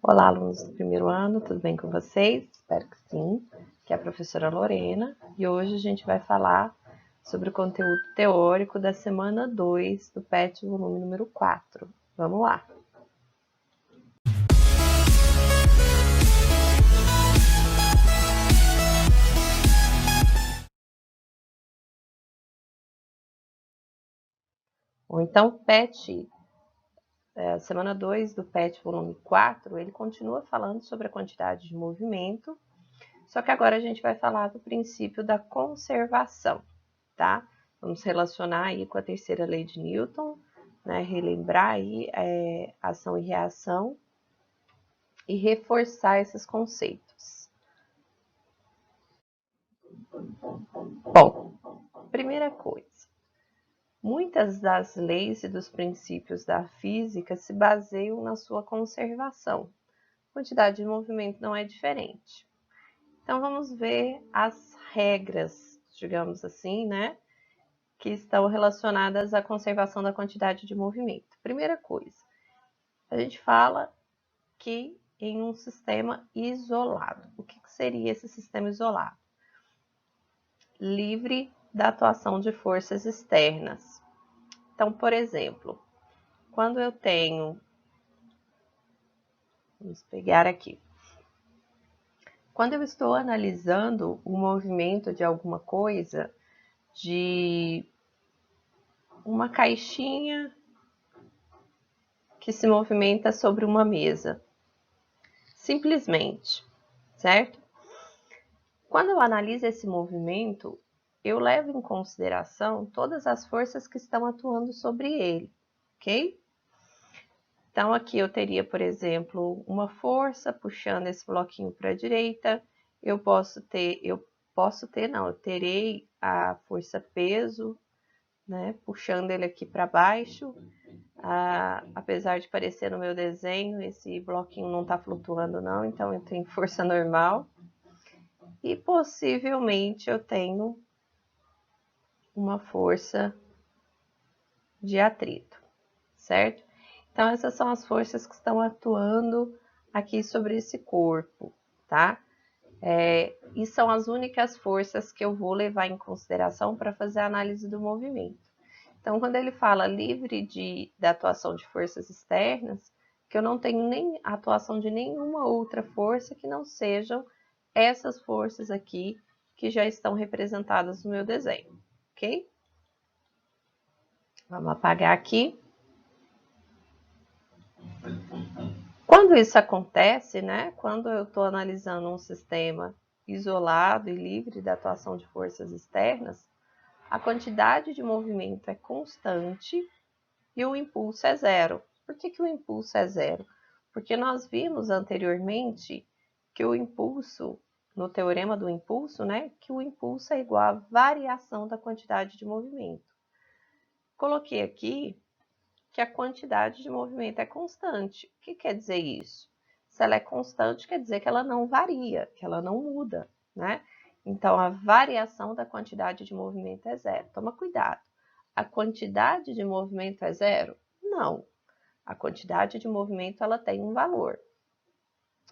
Olá, alunos do primeiro ano, tudo bem com vocês? Espero que sim, que é a professora Lorena, e hoje a gente vai falar sobre o conteúdo teórico da semana 2 do PET volume número 4. Vamos lá! Ou então, PET, semana 2 do PET volume 4, ele continua falando sobre a quantidade de movimento, só que agora a gente vai falar do princípio da conservação, tá? Vamos relacionar aí com a terceira lei de Newton, né? Relembrar aí ação e reação e reforçar esses conceitos. Bom, primeira coisa, muitas das leis e dos princípios da física se baseiam na sua conservação. A quantidade de movimento não é diferente. Então, vamos ver as regras, digamos assim, né? Que estão relacionadas à conservação da quantidade de movimento. Primeira coisa, a gente fala que em um sistema isolado. O que seria esse sistema isolado? Livre da atuação de forças externas. Então, por exemplo, quando eu tenho... Vamos pegar aqui. Quando eu estou analisando o movimento de alguma coisa, de uma caixinha que se movimenta sobre uma mesa, simplesmente, certo? Quando eu analiso esse movimento, eu levo em consideração todas as forças que estão atuando sobre ele, ok? Então, aqui eu teria, por exemplo, uma força puxando esse bloquinho para a direita, eu terei a força peso, né, puxando ele aqui para baixo. Apesar de parecer no meu desenho, esse bloquinho não está flutuando não, então eu tenho força normal. E possivelmente eu tenho uma força de atrito, certo? Então, essas são as forças que estão atuando aqui sobre esse corpo, tá? E são as únicas forças que eu vou levar em consideração para fazer a análise do movimento. Então, quando ele fala livre da atuação de forças externas, que eu não tenho nem a atuação de nenhuma outra força que não sejam essas forças aqui que já estão representadas no meu desenho, ok? Vamos apagar aqui. Quando isso acontece, né? Quando eu estou analisando um sistema isolado e livre da atuação de forças externas, a quantidade de movimento é constante e o impulso é zero. Por que o impulso é zero? Porque nós vimos anteriormente que o impulso, no teorema do impulso, né? Que o impulso é igual à variação da quantidade de movimento. Coloquei aqui que a quantidade de movimento é constante. O que quer dizer isso? Se ela é constante, quer dizer que ela não varia, que ela não muda, né? Então, a variação da quantidade de movimento é zero. Toma cuidado. A quantidade de movimento é zero? Não. A quantidade de movimento ela tem um valor.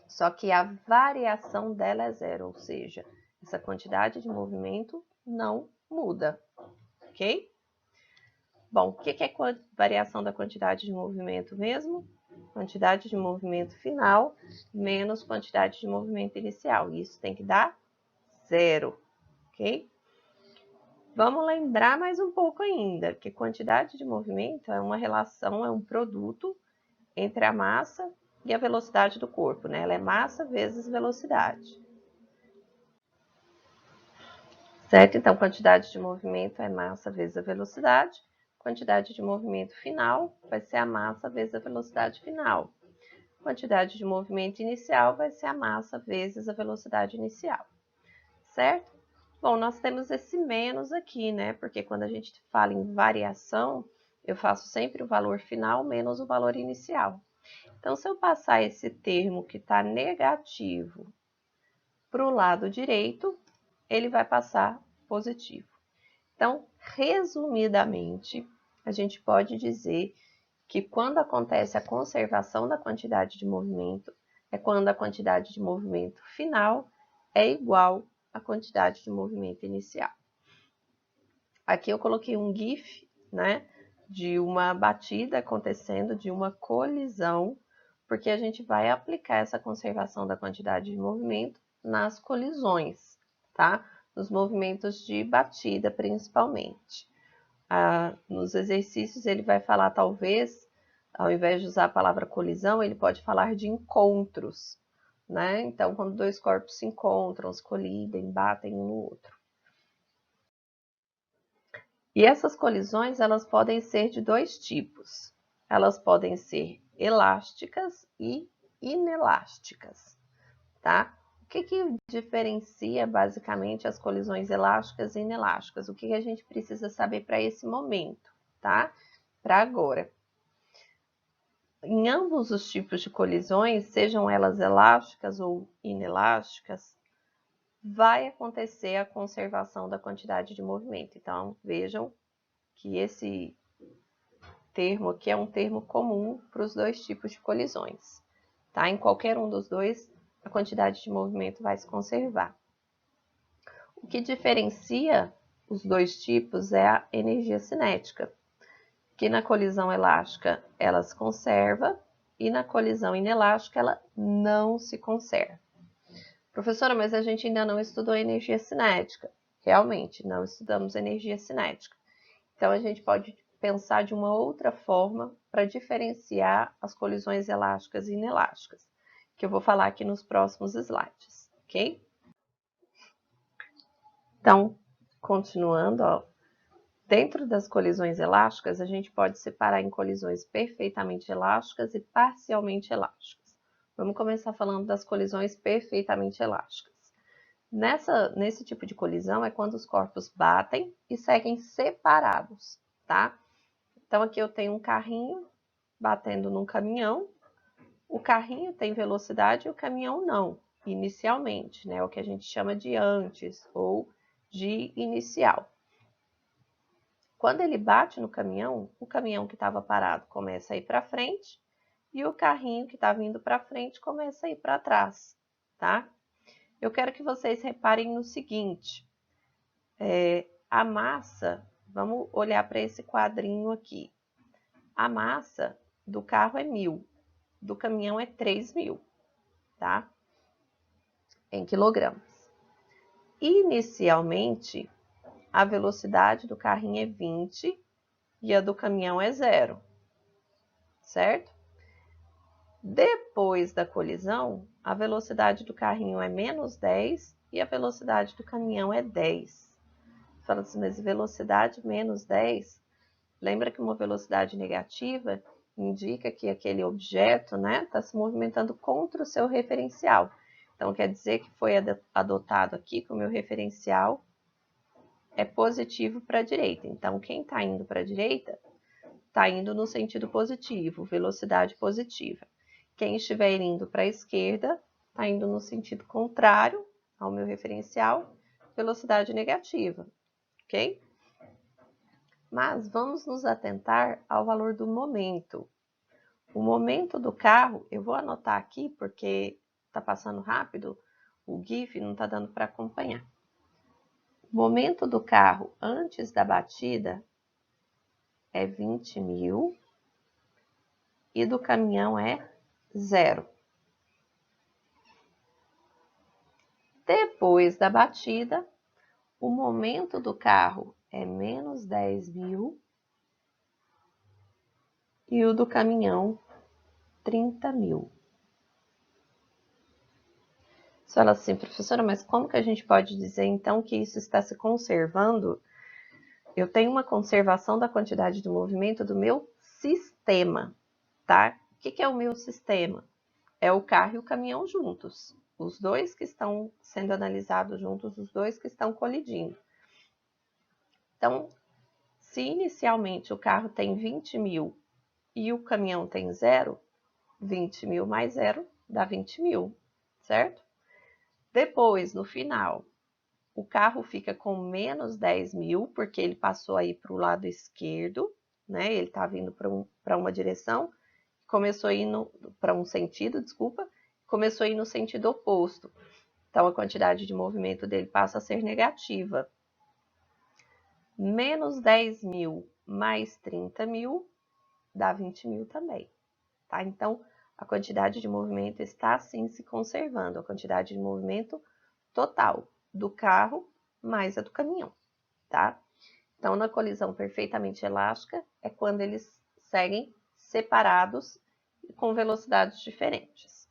Só que a variação dela é zero, ou seja, essa quantidade de movimento não muda, ok? Bom, o que é variação da quantidade de movimento mesmo? Quantidade de movimento final menos quantidade de movimento inicial. Isso tem que dar zero, ok? Vamos lembrar mais um pouco ainda, que quantidade de movimento é uma relação, é um produto entre a massa e a velocidade do corpo, né? Ela é massa vezes velocidade. Certo? Então, quantidade de movimento é massa vezes a velocidade. Quantidade de movimento final vai ser a massa vezes a velocidade final. Quantidade de movimento inicial vai ser a massa vezes a velocidade inicial. Certo? Bom, nós temos esse menos aqui, né? Porque quando a gente fala em variação, eu faço sempre o valor final menos o valor inicial. Então, se eu passar esse termo que está negativo para o lado direito, ele vai passar positivo. Então, resumidamente, a gente pode dizer que quando acontece a conservação da quantidade de movimento, é quando a quantidade de movimento final é igual à quantidade de movimento inicial. Aqui eu coloquei um GIF, né, de uma batida acontecendo, de uma colisão, porque a gente vai aplicar essa conservação da quantidade de movimento nas colisões, tá? Nos movimentos de batida, principalmente. Nos exercícios ele vai falar, talvez, ao invés de usar a palavra colisão, ele pode falar de encontros, né? Então, quando dois corpos se encontram, se colidem, batem um no outro. E essas colisões, elas podem ser de dois tipos. Elas podem ser elásticas e inelásticas, tá? O que diferencia basicamente as colisões elásticas e inelásticas? O que a gente precisa saber para esse momento, tá? Para agora. Em ambos os tipos de colisões, sejam elas elásticas ou inelásticas, vai acontecer a conservação da quantidade de movimento. Então, vejam que esse termo aqui é um termo comum para os dois tipos de colisões, tá? Em qualquer um dos dois, a quantidade de movimento vai se conservar. O que diferencia os dois tipos é a energia cinética, que na colisão elástica ela se conserva e na colisão inelástica ela não se conserva. Professora, mas a gente ainda não estudou energia cinética. Realmente, não estudamos energia cinética. Então, a gente pode pensar de uma outra forma para diferenciar as colisões elásticas e inelásticas, que eu vou falar aqui nos próximos slides, ok? Então, continuando, ó, dentro das colisões elásticas, a gente pode separar em colisões perfeitamente elásticas e parcialmente elásticas. Vamos começar falando das colisões perfeitamente elásticas. Nesse tipo de colisão é quando os corpos batem e seguem separados, tá? Então, aqui eu tenho um carrinho batendo num caminhão. O carrinho tem velocidade e o caminhão não, inicialmente, né? O que a gente chama de antes ou de inicial. Quando ele bate no caminhão, o caminhão que estava parado começa a ir para frente e o carrinho que está vindo para frente começa a ir para trás, tá? Eu quero que vocês reparem no seguinte, a massa, vamos olhar para esse quadrinho aqui. A massa do carro é 1.000, do caminhão é 3.000, tá? Em quilogramas. Inicialmente, a velocidade do carrinho é 20 e a do caminhão é 0, certo? Depois da colisão, a velocidade do carrinho é menos 10 e a velocidade do caminhão é 10. Fala assim, mas velocidade menos 10? Lembra que uma velocidade negativa indica que aquele objeto, né, está se movimentando contra o seu referencial. Então, quer dizer que foi adotado aqui que o meu referencial é positivo para a direita. Então, quem está indo para a direita está indo no sentido positivo, velocidade positiva. Quem estiver indo para a esquerda está indo no sentido contrário ao meu referencial, velocidade negativa, ok? Mas vamos nos atentar ao valor do momento. O momento do carro, eu vou anotar aqui porque está passando rápido, o GIF não está dando para acompanhar. O momento do carro antes da batida é 20.000 e do caminhão é 0. Depois da batida, o momento do carro é menos 10.000 e o do caminhão 30.000. Você fala assim, professora, mas como que a gente pode dizer então que isso está se conservando? Eu tenho uma conservação da quantidade de movimento do meu sistema, tá? O que é o meu sistema? É o carro e o caminhão juntos. Os dois que estão sendo analisados juntos, os dois que estão colidindo. Então, se inicialmente o carro tem 20.000 e o caminhão tem 0, 20.000 mais 0 dá 20.000, certo? Depois, no final, o carro fica com menos 10.000, porque ele passou aí para o lado esquerdo, né? Ele está vindo para uma direção, começou a ir para um sentido, desculpa, começou a ir no sentido oposto. Então, a quantidade de movimento dele passa a ser negativa. Menos 10.000 mais 30.000 dá 20.000 também, tá? Então, a quantidade de movimento está, sim, se conservando. A quantidade de movimento total do carro mais a do caminhão, tá? Então, na colisão perfeitamente elástica, é quando eles seguem separados e com velocidades diferentes.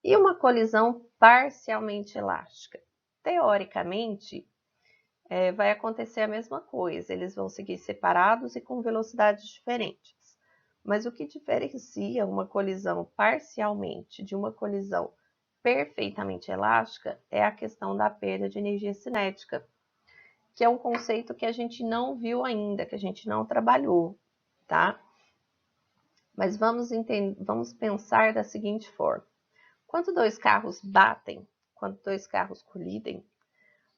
E uma colisão parcialmente elástica? Teoricamente, vai acontecer a mesma coisa, eles vão seguir separados e com velocidades diferentes. Mas o que diferencia uma colisão parcialmente de uma colisão perfeitamente elástica é a questão da perda de energia cinética, que é um conceito que a gente não viu ainda, que a gente não trabalhou, tá? Mas vamos pensar da seguinte forma. Quando dois carros batem, quando dois carros colidem,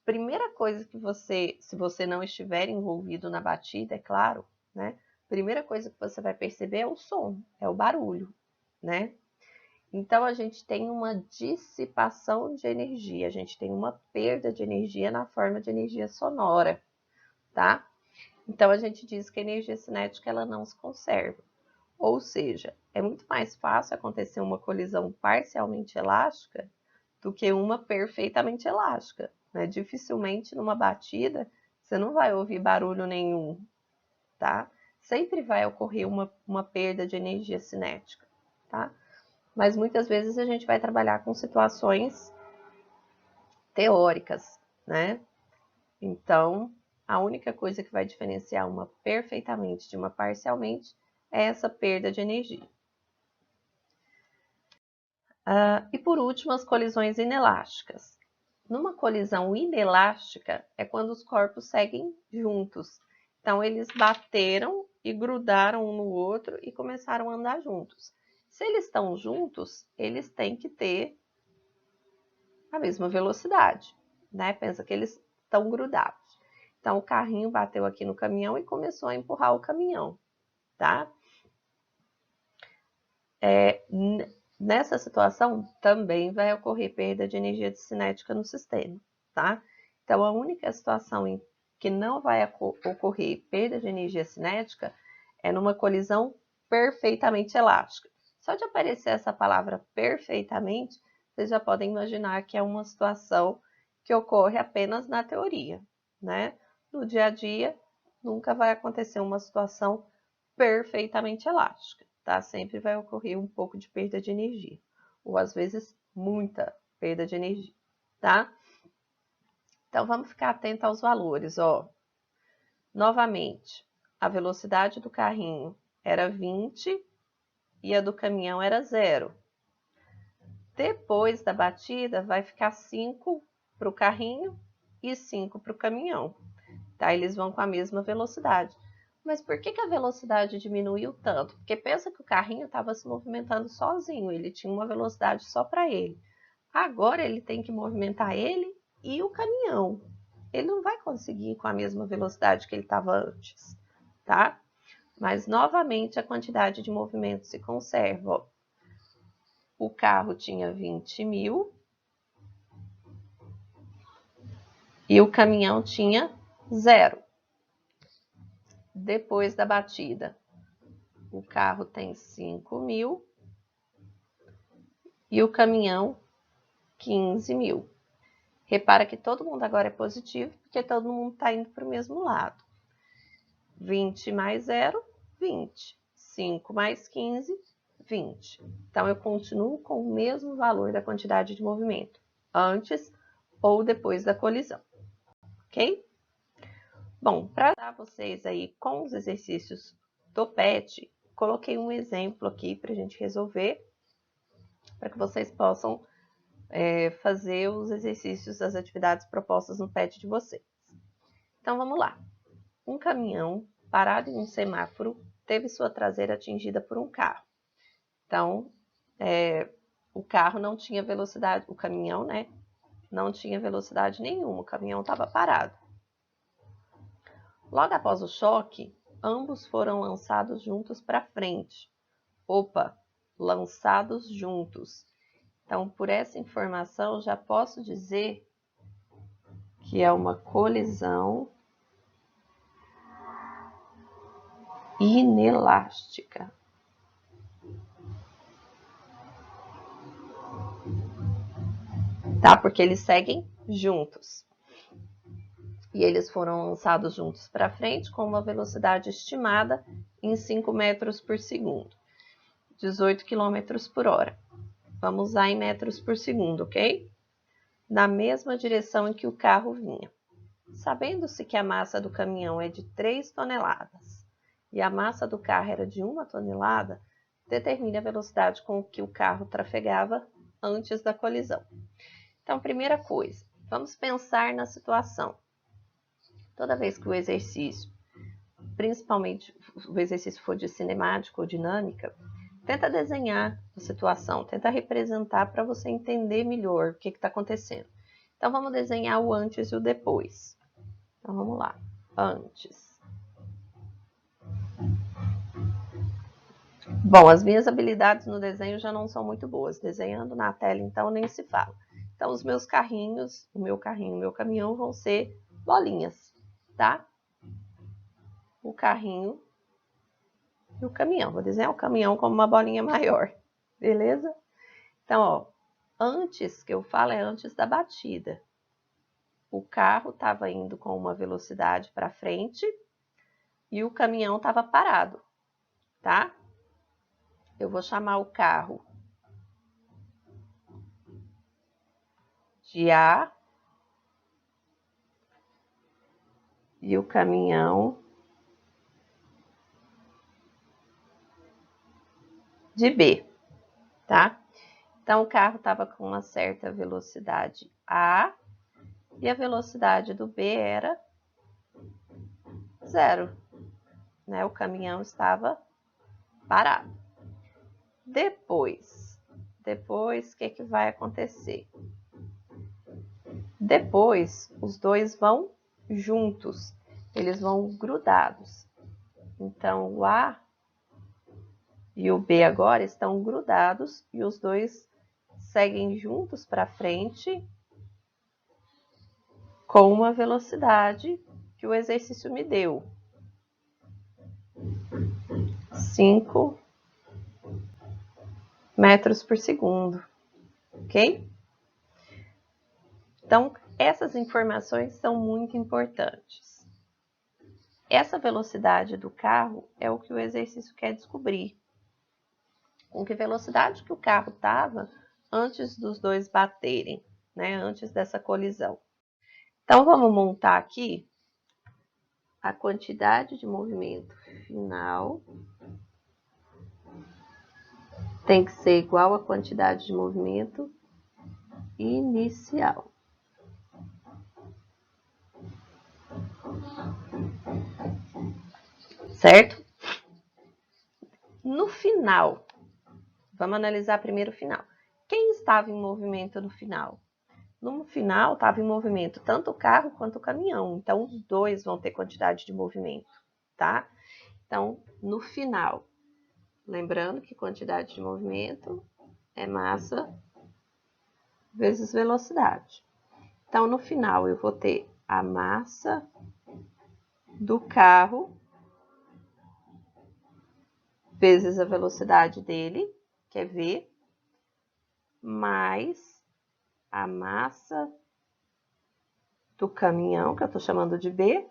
primeira coisa que você, se você não estiver envolvido na batida, é claro, né? Primeira coisa que você vai perceber é o som, é o barulho, né? Então, a gente tem uma dissipação de energia, a gente tem uma perda de energia na forma de energia sonora, tá? Então, a gente diz que a energia cinética ela não se conserva. Ou seja, é muito mais fácil acontecer uma colisão parcialmente elástica do que uma perfeitamente elástica, né? Dificilmente numa batida você não vai ouvir barulho nenhum, tá? Sempre vai ocorrer uma perda de energia cinética, tá? Mas muitas vezes a gente vai trabalhar com situações teóricas, né? Então, a única coisa que vai diferenciar uma perfeitamente de uma parcialmente é essa perda de energia. E por último, as colisões inelásticas. Numa colisão inelástica é quando os corpos seguem juntos. Então, eles bateram e grudaram um no outro e começaram a andar juntos. Se eles estão juntos, eles têm que ter a mesma velocidade, né? Pensa que eles estão grudados. Então, o carrinho bateu aqui no caminhão e começou a empurrar o caminhão, tá? Nessa situação, também vai ocorrer perda de energia cinética no sistema, tá? Então, a única situação em que não vai ocorrer perda de energia cinética é numa colisão perfeitamente elástica. Só de aparecer essa palavra perfeitamente, vocês já podem imaginar que é uma situação que ocorre apenas na teoria, né? No dia a dia, nunca vai acontecer uma situação perfeitamente elástica, tá? Sempre vai ocorrer um pouco de perda de energia, ou às vezes muita perda de energia, tá? Então, vamos ficar atento aos valores, ó. Novamente, a velocidade do carrinho era 20 e a do caminhão era 0. Depois da batida, vai ficar 5 para o carrinho e 5 para o caminhão, tá? Eles vão com a mesma velocidade. Mas por que a velocidade diminuiu tanto? Porque pensa que o carrinho estava se movimentando sozinho, ele tinha uma velocidade só para ele. Agora ele tem que movimentar ele e o caminhão. Ele não vai conseguir com a mesma velocidade que ele estava antes, tá? Mas novamente a quantidade de movimento se conserva. Ó. O carro tinha 20.000 e o caminhão tinha 0. Depois da batida, o carro tem 5.000 e o caminhão 15.000. Repara que todo mundo agora é positivo, porque todo mundo está indo para o mesmo lado. 20 mais 0, 20. 5 mais 15, 20. Então, eu continuo com o mesmo valor da quantidade de movimento, antes ou depois da colisão. Ok? Bom, para dar vocês aí com os exercícios do PET, coloquei um exemplo aqui para a gente resolver, para que vocês possam fazer os exercícios, as atividades propostas no PET de vocês. Então, vamos lá. Um caminhão parado em um semáforo teve sua traseira atingida por um carro. Então, o carro não tinha velocidade, o caminhão, né? Não tinha velocidade nenhuma, o caminhão estava parado. Logo após o choque, ambos foram lançados juntos para frente. Opa, lançados juntos. Então, por essa informação, já posso dizer que é uma colisão inelástica. Tá? Porque eles seguem juntos. E eles foram lançados juntos para frente com uma velocidade estimada em 5 metros por segundo. 18 km por hora. Vamos usar em metros por segundo, ok? Na mesma direção em que o carro vinha. Sabendo-se que a massa do caminhão é de 3 toneladas e a massa do carro era de 1 tonelada, determine a velocidade com que o carro trafegava antes da colisão. Então, primeira coisa, vamos pensar na situação. Toda vez que o exercício, principalmente o exercício for de cinemática ou dinâmica, tenta desenhar a situação, tenta representar para você entender melhor o que está acontecendo. Então, vamos desenhar o antes e o depois. Então, vamos lá. Antes. Bom, as minhas habilidades no desenho já não são muito boas. Desenhando na tela, então, nem se fala. Então, os meus carrinhos, o meu carrinho e o meu caminhão vão ser bolinhas, tá? O carrinho e o caminhão. Vou desenhar o caminhão como uma bolinha maior, beleza? Então, ó, antes que eu falo é antes da batida. O carro estava indo com uma velocidade para frente e o caminhão estava parado, tá? Eu vou chamar o carro de A e o caminhão de B, tá? Então, o carro estava com uma certa velocidade A e a velocidade do B era 0, né? O caminhão estava parado. Depois, o que vai acontecer? Depois, os dois vão juntos, eles vão grudados. Então, o A e o B agora estão grudados e os dois seguem juntos para frente com uma velocidade que o exercício me deu. 5 metros por segundo, ok? Então, essas informações são muito importantes. Essa velocidade do carro é o que o exercício quer descobrir. Com que velocidade que o carro estava antes dos dois baterem, né? Antes dessa colisão. Então, vamos montar aqui a quantidade de movimento final tem que ser igual à quantidade de movimento inicial. Certo? No final, vamos analisar primeiro o final. Quem estava em movimento no final? No final, estava em movimento tanto o carro quanto o caminhão. Então, os dois vão ter quantidade de movimento, tá? Então, no final, lembrando que quantidade de movimento é massa vezes velocidade. Então, no final, eu vou ter a massa do carro vezes a velocidade dele, que é V, mais a massa do caminhão, que eu estou chamando de B,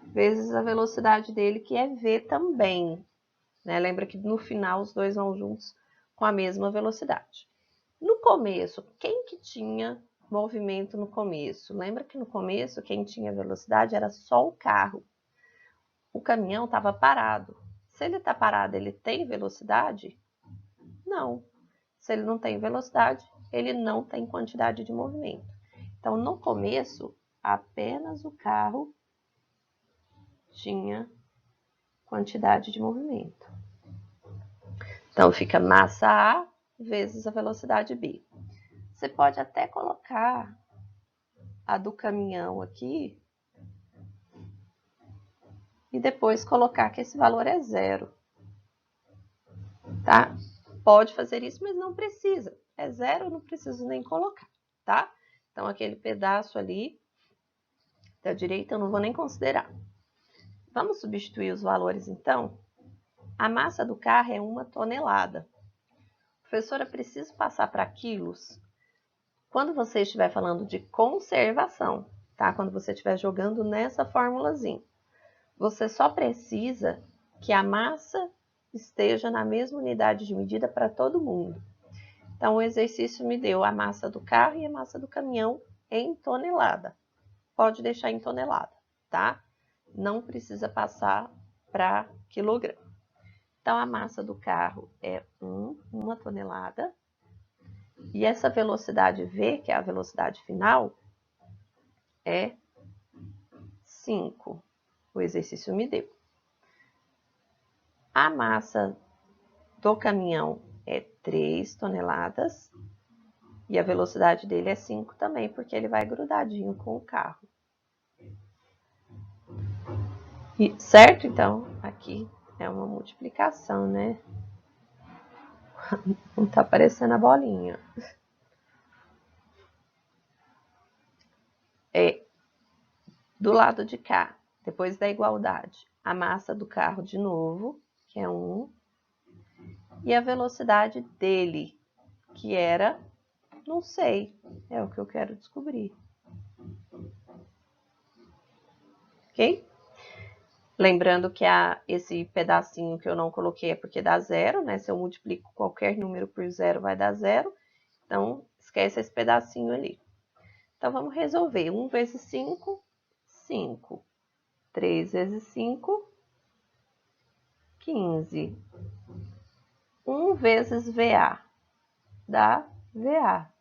vezes a velocidade dele, que é V também. Né? Lembra que no final os dois vão juntos com a mesma velocidade. No começo, quem que tinha movimento no começo? Lembra que no começo quem tinha velocidade era só o carro. O caminhão estava parado. Se ele está parado, ele tem velocidade? Não. Se ele não tem velocidade, ele não tem quantidade de movimento. Então, no começo, apenas o carro tinha quantidade de movimento. Então, fica massa A vezes a velocidade B. Você pode até colocar a do caminhão aqui e depois colocar que esse valor é 0. Tá? Pode fazer isso, mas não precisa. É 0, eu não preciso nem colocar, tá? Então, aquele pedaço ali da direita eu não vou nem considerar. Vamos substituir os valores, então? A massa do carro é 1 tonelada. Professora, preciso passar para quilos? Quando você estiver falando de conservação, tá? Quando você estiver jogando nessa formulazinha, você só precisa que a massa esteja na mesma unidade de medida para todo mundo. Então, o exercício me deu a massa do carro e a massa do caminhão em tonelada. Pode deixar em tonelada, tá? Não precisa passar para quilograma. Então, a massa do carro é 1 tonelada. E essa velocidade V, que é a velocidade final, é 5. O exercício me deu. A massa do caminhão é 3 toneladas. E a velocidade dele é 5 também, porque ele vai grudadinho com o carro. E, certo? Então, aqui é uma multiplicação, né? Não tá aparecendo a bolinha. Do lado de cá, depois da igualdade, a massa do carro de novo, que é 1, e a velocidade dele, que era, não sei, é o que eu quero descobrir. Ok? Lembrando que esse pedacinho que eu não coloquei é porque dá 0, né? Se eu multiplico qualquer número por 0, vai dar 0. Então, esquece esse pedacinho ali. Então, vamos resolver. 1 vezes 5, 5. 3 vezes 5, 15. 1 vezes VA dá VA.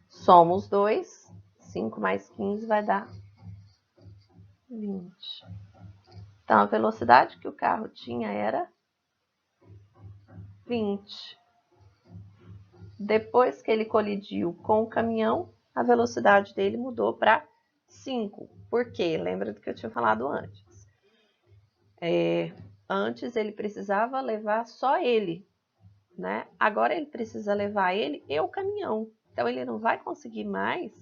Soma os dois. 5 mais 15 vai dar 20. Então, a velocidade que o carro tinha era 20. Depois que ele colidiu com o caminhão, a velocidade dele mudou para 5. Por quê? Lembra do que eu tinha falado antes. Antes ele precisava levar só ele, né? Agora ele precisa levar ele e o caminhão. Então ele não vai conseguir mais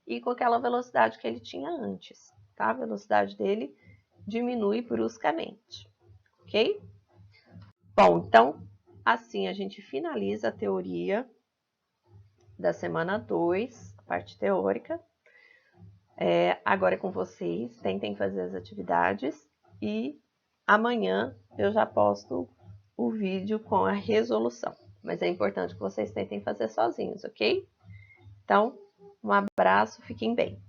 ir com aquela velocidade que ele tinha antes, tá? A velocidade dele diminui bruscamente, ok? Bom, então assim a gente finaliza a teoria da semana 2, a parte teórica. Agora é com vocês, tentem fazer as atividades e amanhã eu já posto o vídeo com a resolução. Mas é importante que vocês tentem fazer sozinhos, ok? Então, um abraço, fiquem bem.